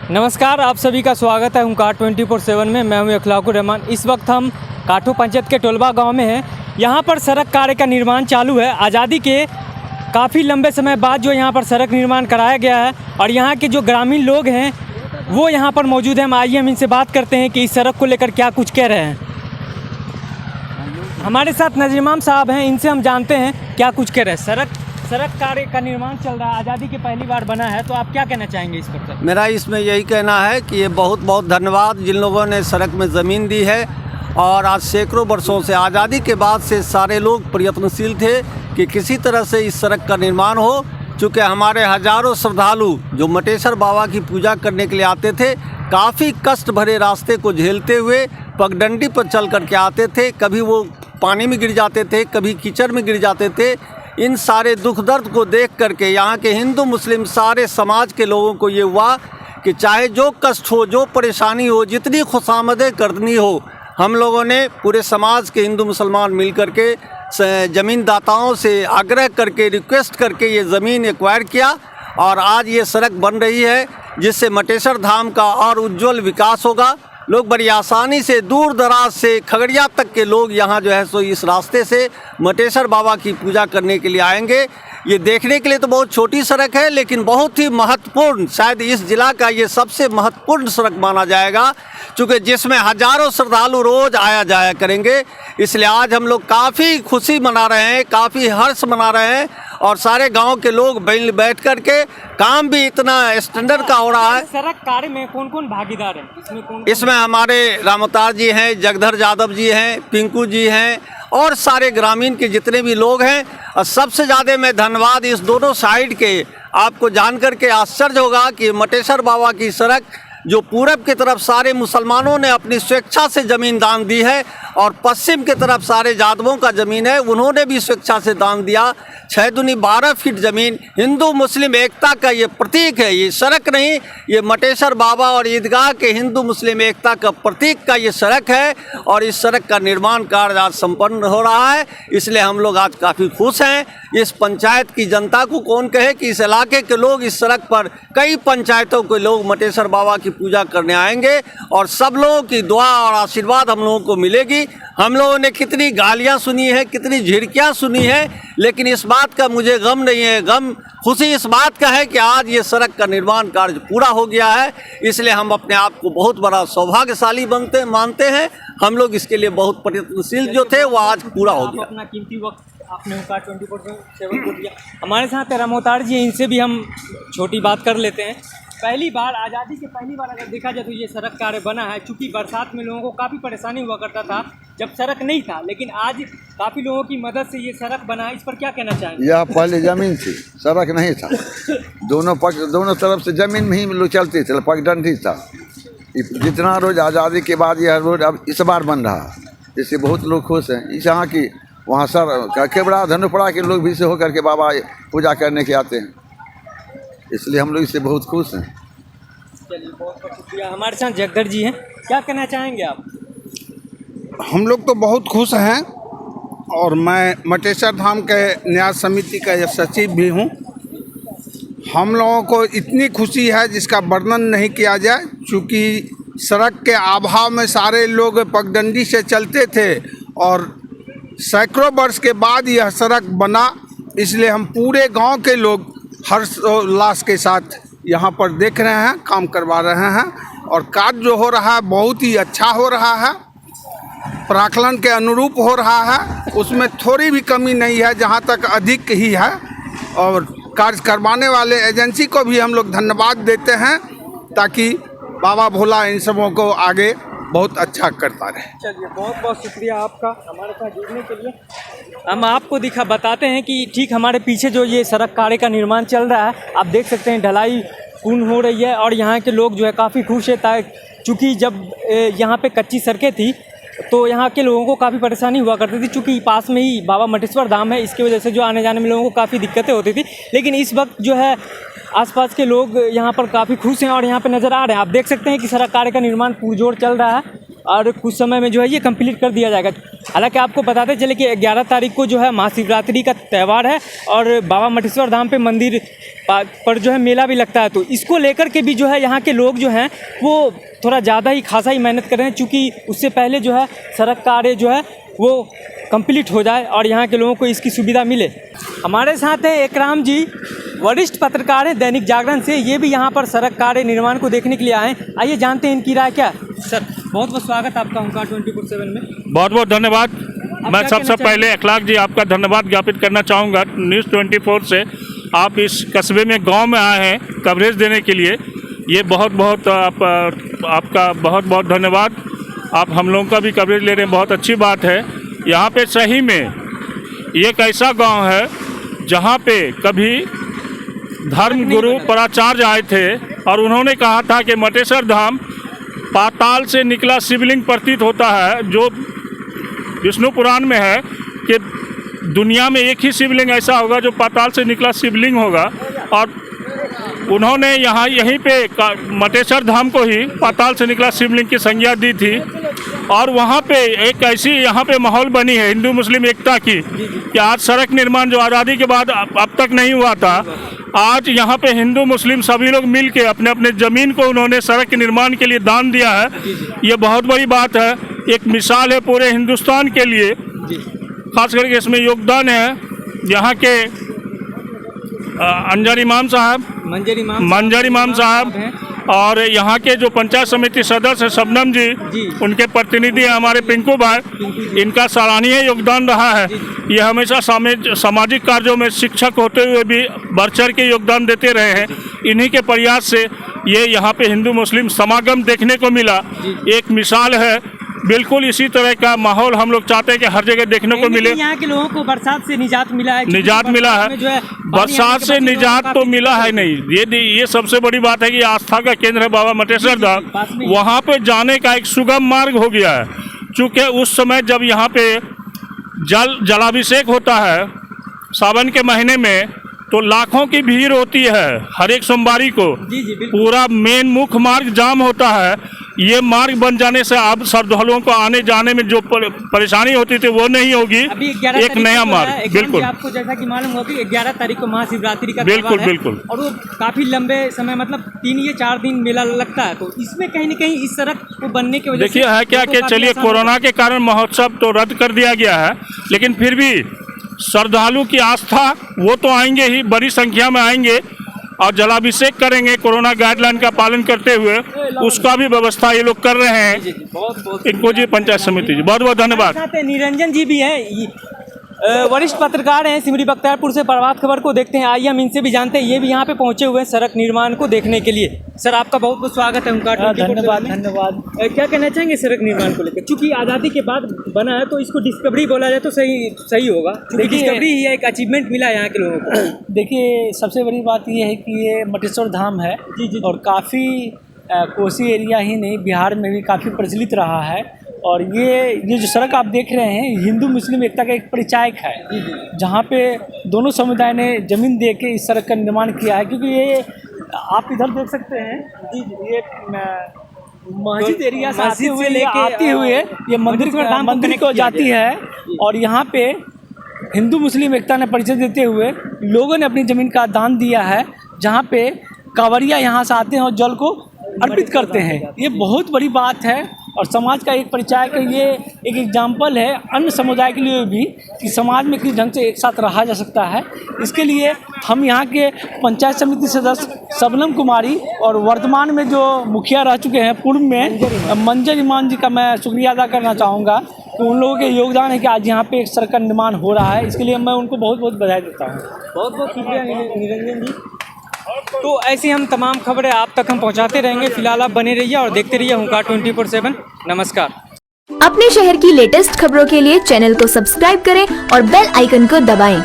नमस्कार, आप सभी का स्वागत है ओंकार 24/7 में। मैं हूं अखलाकुर रहमान। इस वक्त हम काठू पंचायत के टोलवा गांव में हैं। यहां पर सड़क कार्य का निर्माण चालू है। आज़ादी के काफ़ी लंबे समय बाद जो यहां पर सड़क निर्माण कराया गया है और यहां के जो ग्रामीण लोग हैं वो यहां पर मौजूद हैं। आइए हम इनसे बात करते हैं कि इस सड़क को लेकर क्या कुछ कह रहे हैं। हमारे साथ नजीर इमाम साहब हैं, इनसे हम जानते हैं क्या कुछ कह रहे हैं। सड़क कार्य का निर्माण चल रहा है, आज़ादी की पहली बार बना है, तो आप क्या कहना चाहेंगे इस पर? मेरा इसमें यही कहना है कि ये बहुत बहुत धन्यवाद जिन लोगों ने सड़क में ज़मीन दी है। और आज सैकड़ों वर्षों से आज़ादी के बाद से सारे लोग प्रयत्नशील थे कि किसी तरह से इस सड़क का निर्माण हो। चूँकि हमारे हज़ारों श्रद्धालु जो मटेश्वर बाबा की पूजा करने के लिए आते थे, काफ़ी कष्ट भरे रास्ते को झेलते हुए पगडंडी पर चल कर के आते थे। कभी वो पानी में गिर जाते थे, कभी कीचड़ में गिर जाते थे। इन सारे दुख दर्द को देख करके यहाँ के हिंदू मुस्लिम सारे समाज के लोगों को ये हुआ कि चाहे जो कष्ट हो, जो परेशानी हो, जितनी खुशामदें करनी हो, हम लोगों ने पूरे समाज के हिंदू मुसलमान मिल करके ज़मीनदाताओं से आग्रह करके रिक्वेस्ट करके ये ज़मीन एक्वायर किया और आज ये सड़क बन रही है, जिससे मटेश्वर धाम का और उज्जवल विकास होगा। लोग बड़ी आसानी से दूर दराज से खगड़िया तक के लोग यहाँ जो है सो इस रास्ते से मटेश्वर बाबा की पूजा करने के लिए आएंगे। ये देखने के लिए तो बहुत छोटी सड़क है, लेकिन बहुत ही महत्वपूर्ण, शायद इस जिला का ये सबसे महत्वपूर्ण सड़क माना जाएगा, क्योंकि जिसमें हजारों श्रद्धालु रोज़ आया जाया करेंगे। इसलिए आज हम लोग काफ़ी खुशी मना रहे हैं, काफ़ी हर्ष मना रहे हैं और सारे गांव के लोग बैठ कर के काम भी इतना स्टैंडर्ड का हो रहा है। सड़क कार्य में कौन कौन भागीदार हैं? इसमें हमारे रामअवतार जी हैं, जगधर यादव जी हैं, पिंकू जी हैं और सारे ग्रामीण के जितने भी लोग हैं। और सबसे ज़्यादा मैं धन्यवाद इस दोनों साइड के, आपको जान कर के आश्चर्य होगा कि मटेश्वर बाबा की सड़क जो पूरब की तरफ सारे मुसलमानों ने अपनी स्वेच्छा से ज़मीन दान दी है और पश्चिम की तरफ सारे यादवों का ज़मीन है, उन्होंने भी स्वेच्छा से दान दिया। 6 दूनी 12 फीट ज़मीन हिंदू मुस्लिम एकता का ये प्रतीक है। ये सड़क नहीं, ये मटेश्वर बाबा और ईदगाह के हिंदू मुस्लिम एकता का प्रतीक का ये सड़क है और इस सड़क का निर्माण कार्य आज संपन्न हो रहा है। इसलिए हम लोग आज काफ़ी खुश हैं। इस पंचायत की जनता को कौन कहे कि इस इलाके के लोग इस सड़क पर कई पंचायतों के लोग मटेश्वर बाबा की पूजा करने आएंगे और सब लोगों की दुआ और आशीर्वाद हम लोगों को मिलेगी। हम लोगों ने कितनी गालियां सुनी है, कितनी झिड़कियां सुनी है, लेकिन इस बात का मुझे गम नहीं है। गम खुशी इस बात का है कि आज ये सड़क का निर्माण कार्य पूरा हो गया है। इसलिए हम अपने आप को बहुत बड़ा सौभाग्यशाली मानते हैं। हम लोग इसके लिए बहुत प्रयत्नशील जो थे वो आज पूरा हो गया। अपना कीमती वक्त आपने ओंकार 24/7 को दिया। हमारे साथ रामअवतार जी, इनसे भी हम छोटी बात कर लेते हैं। पहली बार, आज़ादी के पहली बार अगर देखा जाए तो ये सड़क कार्य बना है। चूँकि बरसात में लोगों को काफ़ी परेशानी हुआ करता था जब सड़क नहीं था, लेकिन आज काफ़ी लोगों की मदद से ये सड़क बना है। इस पर क्या कहना चाहेंगे? यह पहले ज़मीन थी, सड़क नहीं था। दोनों तरफ से ज़मीन में ही लोग चलते थे, पगडंडी था। जितना रोज आज़ादी के बाद यह रोड अब इस बार बन रहा है, इससे बहुत लोग खुश हैं। इस यहाँ की वहाँ सर केवड़ा धनुपड़ा के लोग भी से होकर के बाबा पूजा करने के आते हैं, इसलिए हम लोग इससे बहुत खुश हैं। चलिए, बहुत बहुत शुक्रिया। हमारे साथ जगधर जी हैं, क्या कहना चाहेंगे आप? हम लोग तो बहुत खुश हैं और मैं मटेश्वर धाम के न्यास समिति का सचिव भी हूँ। हम लोगों को इतनी खुशी है जिसका वर्णन नहीं किया जाए, क्योंकि सड़क के अभाव में सारे लोग पगडंडी से चलते थे और सैकड़ों वर्ष के बाद यह सड़क बना। इसलिए हम पूरे गांव के लोग हर्षोल्लास के साथ यहाँ पर देख रहे हैं, काम करवा रहे हैं और कार्य जो हो रहा है बहुत ही अच्छा हो रहा है, प्राकलन के अनुरूप हो रहा है। उसमें थोड़ी भी कमी नहीं है, जहाँ तक अधिक ही है। और कार्य करवाने वाले एजेंसी को भी हम लोग धन्यवाद देते हैं, ताकि बाबा भोला इन सबों को आगे बहुत अच्छा करता रहे। चलिए, बहुत बहुत शुक्रिया आपका हमारे साथ जुड़ने के लिए। हम आपको बताते हैं कि ठीक हमारे पीछे जो ये सड़क कार्य का निर्माण चल रहा है, आप देख सकते हैं ढलाई पूर्ण हो रही है और यहाँ के लोग जो है काफ़ी खुश है। चूँकि जब यहाँ पे कच्ची सड़कें थी तो यहाँ के लोगों को काफ़ी परेशानी हुआ करती थी, चूँकि पास में ही बाबा मटेश्वर धाम है, इसकी वजह से जो आने जाने में लोगों को काफ़ी दिक्कतें होती थी। लेकिन इस वक्त जो है आसपास के लोग यहाँ पर काफ़ी खुश हैं और यहाँ पे नज़र आ रहे हैं। आप देख सकते हैं कि सड़क कार्य का निर्माण पुरजोर चल रहा है और कुछ समय में जो है ये कंप्लीट कर दिया जाएगा। हालांकि आपको बताते चले कि 11 तारीख को जो है महाशिवरात्रि का त्यौहार है और बाबा मटेश्वर धाम पे मंदिर पर जो है मेला भी लगता है। तो इसको लेकर के भी जो है यहाँ के लोग जो हैं वो थोड़ा ज़्यादा ही खासा ही मेहनत कर रहे हैं, चूँकि उससे पहले जो है सड़क कार्य जो है वो कंप्लीट हो जाए और यहाँ के लोगों को इसकी सुविधा मिले। हमारे साथ हैं एकराम जी, वरिष्ठ पत्रकार हैं दैनिक जागरण से। ये भी यहाँ पर सड़क कार्य निर्माण को देखने के लिए आए हैं। आइए जानते हैं इनकी राय क्या। सर बहुत बहुत स्वागत आपका हुंकार 24/7 में। बहुत बहुत धन्यवाद। मैं सबसे पहले अखलाक जी आपका धन्यवाद ज्ञापित करना चाहूँगा न्यूज़ 24 से। आप इस कस्बे में गांव में आए हैं कवरेज देने के लिए, ये बहुत बहुत आपका बहुत बहुत धन्यवाद। आप हम लोगों का भी कवरेज ले रहे हैं, बहुत अच्छी बात है। यहाँ पे सही में ये एक ऐसा गांव है जहाँ पे कभी धर्म गुरु पराचार्य आए थे और उन्होंने कहा था कि मटेश्वर धाम पाताल से निकला शिवलिंग प्रतीत होता है, जो विष्णु पुराण में है कि दुनिया में एक ही शिवलिंग ऐसा होगा जो पाताल से निकला शिवलिंग होगा। और उन्होंने यहाँ यहीं पे मटेश्वर धाम को ही पाताल से निकला शिवलिंग की संज्ञा दी थी। और वहाँ पे एक ऐसी यहाँ पे माहौल बनी है हिंदू मुस्लिम एकता की कि आज सड़क निर्माण जो आज़ादी के बाद अब तक नहीं हुआ था, आज यहाँ पे हिंदू मुस्लिम सभी लोग मिल के अपने अपने ज़मीन को उन्होंने सड़क के निर्माण के लिए दान दिया है। ये बहुत बड़ी बात है, एक मिसाल है पूरे हिंदुस्तान के लिए। खास करके इसमें योगदान है यहाँ के मंजर इमाम साहब और यहाँ के जो पंचायत समिति सदस्य शबनम जी, उनके प्रतिनिधि हैं हमारे पिंकू भाई। इनका सराहनीय योगदान रहा है। ये हमेशा सामाजिक कार्यों में शिक्षक होते हुए भी बढ़ चढ़ के योगदान देते रहे हैं। इन्हीं के प्रयास से ये यहाँ पे हिंदू मुस्लिम समागम देखने को मिला, एक मिसाल है। बिल्कुल इसी तरह का माहौल हम लोग चाहते हैं कि हर जगह देखने को मिले। यहाँ के लोगों को बरसात से निजात मिला है, निजात मिला है, बरसात से निजात तो मिला है नहीं। ये सबसे बड़ी बात है कि आस्था का केंद्र है बाबा मटेश्वर धाम, वहाँ पे जाने का एक सुगम मार्ग हो गया है। चूँकि उस समय जब यहाँ पे जलाभिषेक होता है सावन के महीने में, तो लाखों की भीड़ होती है हर एक सोमवारी को। पूरा मेन मुख्य मार्ग जाम होता है। ये मार्ग बन जाने से अब श्रद्धालुओं को आने जाने में जो परेशानी होती थी वो नहीं होगी। एक नया मार्ग। बिल्कुल आपको जैसा कि मालूम होगा कि 11 तारीख को महाशिवरात्रि का बिल्कुल बिल्कुल और वो काफी लंबे समय मतलब 3 या 4 दिन मेला लगता है। तो इसमें कहीं न कहीं इस सड़क को बनने की वजह से देखिए है क्या कि चलिए कोरोना के कारण महोत्सव तो रद्द कर दिया गया है, लेकिन फिर भी श्रद्धालु की आस्था वो तो आएंगे ही, बड़ी संख्या में आएंगे और जलाभिषेक करेंगे कोरोना गाइडलाइन का पालन करते हुए। उसका भी व्यवस्था ये लोग कर रहे हैं। इनको जी पंचायत समिति जी बहुत बहुत धन्यवाद। निरंजन जी भी हैं, वरिष्ठ पत्रकार हैं सिमरी बख्तियारपुर से। प्रभात खबर को देखते हैं, आइए हम इनसे भी जानते हैं। ये भी यहाँ पे पहुँचे हुए हैं सड़क निर्माण को देखने के लिए। सर आपका बहुत बहुत स्वागत है हुंकार 24/7 में। धन्यवाद। क्या कहना चाहेंगे सड़क निर्माण को लेकर? चूँकि आज़ादी के बाद बना है तो इसको डिस्कवरी बोला जाए तो सही होगा। डिस्कवरी ही एक अचीवमेंट मिला है यहाँ के लोगों को। देखिए सबसे बड़ी बात ये है कि ये मटेश्वर धाम है और काफ़ी कोसी एरिया ही नहीं बिहार में भी काफ़ी प्रचलित रहा है। और ये जो सड़क आप देख रहे हैं हिंदू मुस्लिम एकता का एक परिचायक है, जहाँ पे दोनों समुदाय ने ज़मीन दे के इस सड़क का निर्माण किया है। क्योंकि ये आप इधर देख सकते हैं ये मस्जिद एरिया से आते हुए ये मंदिर को जाती है। और यहाँ पे हिंदू मुस्लिम एकता ने परिचय देते हुए लोगों ने अपनी ज़मीन का दान दिया है, जहाँ पे कांवरिया यहाँ से आते हैं और जल को अर्पित करते हैं। ये बहुत बड़ी बात है और समाज का एक परिचय का ये एक एग्जाम्पल है अन्य समुदाय के लिए भी कि समाज में किस ढंग से एक साथ रहा जा सकता है। इसके लिए हम यहाँ के पंचायत समिति सदस्य शबनम कुमारी और वर्तमान में जो मुखिया रह चुके हैं पूर्व में मंजर इमाम जी का मैं शुक्रिया अदा करना चाहूँगा कि उन लोगों के योगदान है कि आज यहाँ पे एक सड़क का निर्माण हो रहा है। इसके लिए मैं उनको बहुत बहुत बधाई देता हूँ। बहुत बहुत शुक्रिया निरंजन जी। तो ऐसी हम तमाम खबरें आप तक हम पहुंचाते रहेंगे। फिलहाल आप बने रहिए और देखते रहिए हुंकार 24/7। नमस्कार। अपने शहर की लेटेस्ट खबरों के लिए चैनल को सब्सक्राइब करें और बेल आइकन को दबाएं।